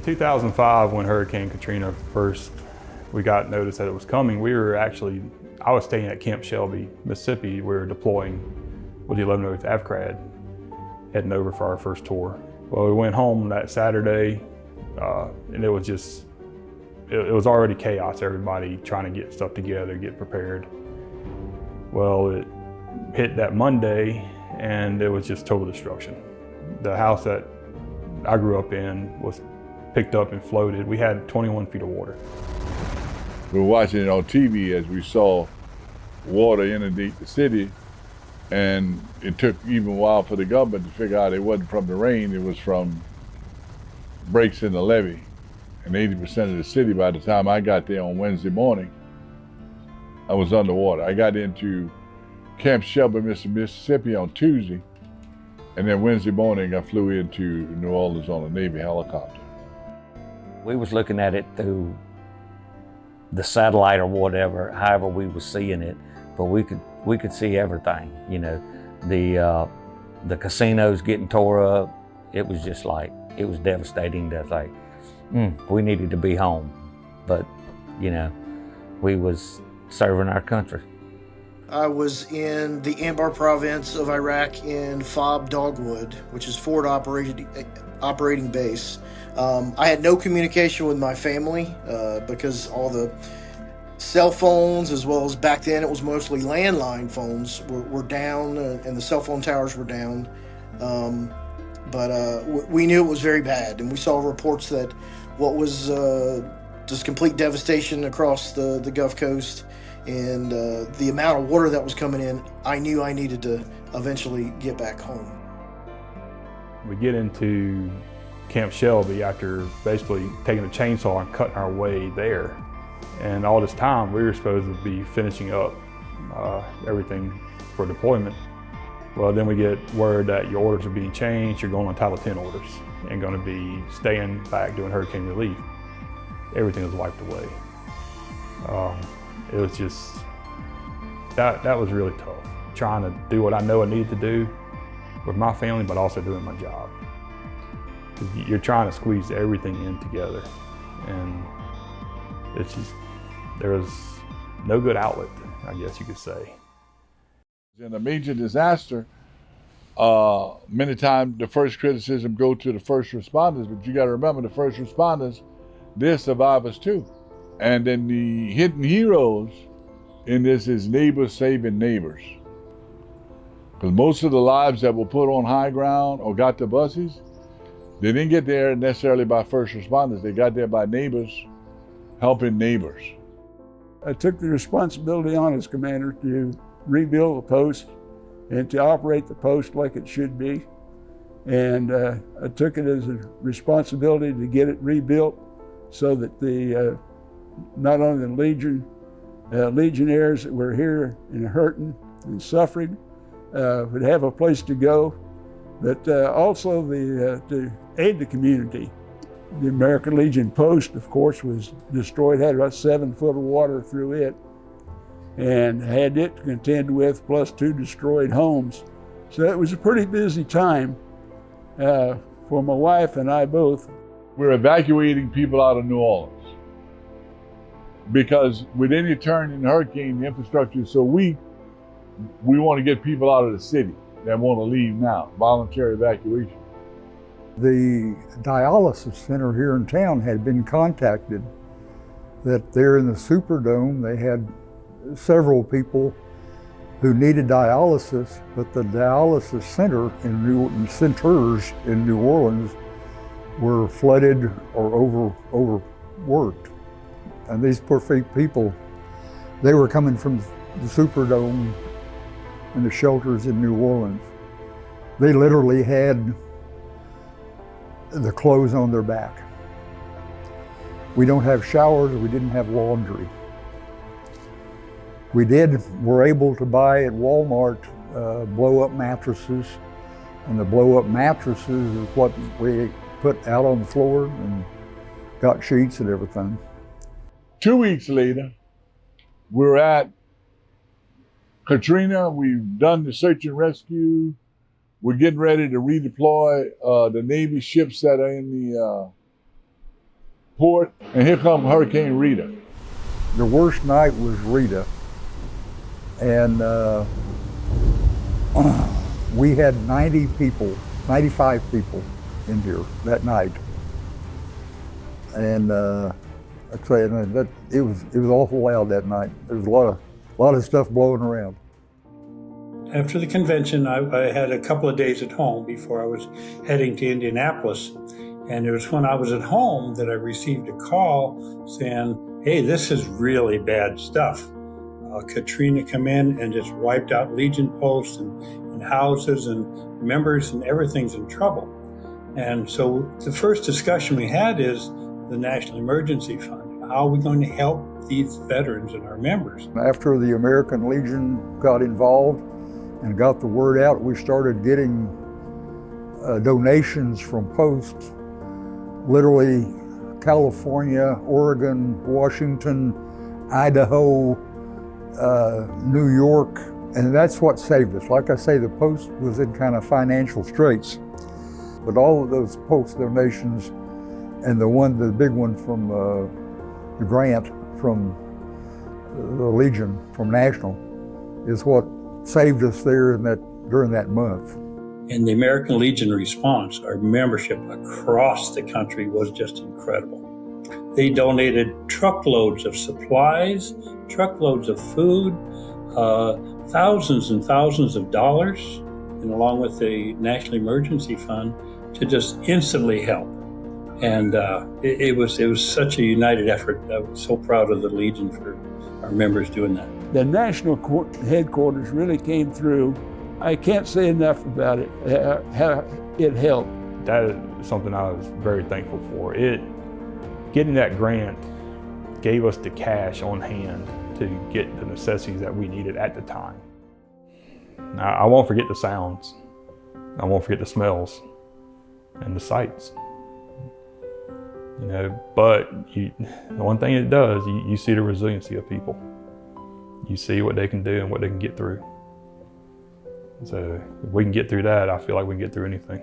In 2005, when Hurricane Katrina we got notice that it was coming, I was staying at Camp Shelby, Mississippi. We were deploying with the 11th AFCRAD, heading over for our first tour. Well, we went home that Saturday, and it was already chaos, everybody trying to get stuff together, get prepared. Well, it hit that Monday, and it was just total destruction. The house that I grew up in was picked up and floated. We had 21 feet of water. We were watching it on TV as we saw water inundate the city, and it took even a while for the government to figure out it wasn't from the rain, it was from breaks in the levee. And 80% of the city, by the time I got there on Wednesday morning, I was underwater. I got into Camp Shelby, Mississippi on Tuesday, and then Wednesday morning I flew into New Orleans on a Navy helicopter. We was looking at it through the satellite or whatever, however we was seeing it, but we could see everything. You know, the casinos getting tore up. It was just like, it was devastating. That's like, we needed to be home, but you know, we was serving our country. I was in the Anbar province of Iraq in Fob Dogwood, which is forward operating base. I had no communication with my family because all the cell phones, as well as back then it was mostly landline phones, were down, and the cell phone towers were down. But we knew it was very bad, and we saw reports that what was just complete devastation across the Gulf Coast, and the amount of water that was coming in, I knew I needed to eventually get back home. We get into Camp Shelby after basically taking a chainsaw and cutting our way there. And all this time, we were supposed to be finishing up everything for deployment. Well, then we get word that your orders are being changed, you're going on Title 10 orders and going to be staying back doing hurricane relief. Everything was wiped away. It was just, that was really tough. Trying to do what I know I needed to do with my family, but also doing my job. You're trying to squeeze everything in together, and it's just, there was no good outlet, I guess you could say. In a major disaster, many times the first criticism goes to the first responders, but you got to remember the first responders, they're survivors too. And then the hidden heroes in this is neighbors saving neighbors. Because most of the lives that were put on high ground or got the buses, they didn't get there necessarily by first responders. They got there by neighbors helping neighbors. I took the responsibility on as commander to rebuild the post and to operate the post like it should be. And I took it as a responsibility to get it rebuilt so that the not only the legionnaires that were here and hurting and suffering would have a place to go, but also to aid the community. The American Legion post, of course, was destroyed, had about 7 foot of water through it, and had it to contend with, plus 2 destroyed homes. So it was a pretty busy time for my wife and I both. We're evacuating people out of New Orleans because with any turn in the hurricane, the infrastructure is so weak, we want to get people out of the city that want to leave now, voluntary evacuation. The dialysis center here in town had been contacted that they're in the Superdome. They had several people who needed dialysis, but the dialysis centers in New Orleans were flooded or overworked. And these poor people, they were coming from the Superdome and the shelters in New Orleans. They literally had the clothes on their back. We don't have showers, we didn't have laundry. We're able to buy at Walmart blow-up mattresses, and the blow-up mattresses is what we put out on the floor and got sheets and everything. 2 weeks later, we're at Katrina. We've done the search and rescue. We're getting ready to redeploy the Navy ships that are in port, and here come Hurricane Rita. The worst night was Rita, and we had 95 people in here that night. And I'd say that it was awful loud that night. There was a lot of stuff blowing around. After the convention, I had a couple of days at home before I was heading to Indianapolis. And it was when I was at home that I received a call saying, hey, this is really bad stuff. Katrina come in and just wiped out Legion posts and houses and members, and everything's in trouble. And so the first discussion we had is the National Emergency Fund. How are we going to help these veterans and our members? After the American Legion got involved and got the word out, we started getting donations from posts, literally California, Oregon, Washington, Idaho, New York, and that's what saved us. Like I say, the post was in kind of financial straits, but all of those post donations and the big one from the grant from the Legion, from National, is what saved us there during that month. And the American Legion response, our membership across the country, was just incredible. They donated truckloads of supplies, truckloads of food, thousands and thousands of dollars, and along with the National Emergency Fund, to just instantly help. And it was such a united effort. I was so proud of the Legion for our members doing that. The national headquarters really came through. I can't say enough about it, how it helped. That is something I was very thankful for. Getting that grant gave us the cash on hand to get the necessities that we needed at the time. Now, I won't forget the sounds. I won't forget the smells and the sights. But the one thing it does, you see the resiliency of people. You see what they can do and what they can get through. So if we can get through that, I feel like we can get through anything.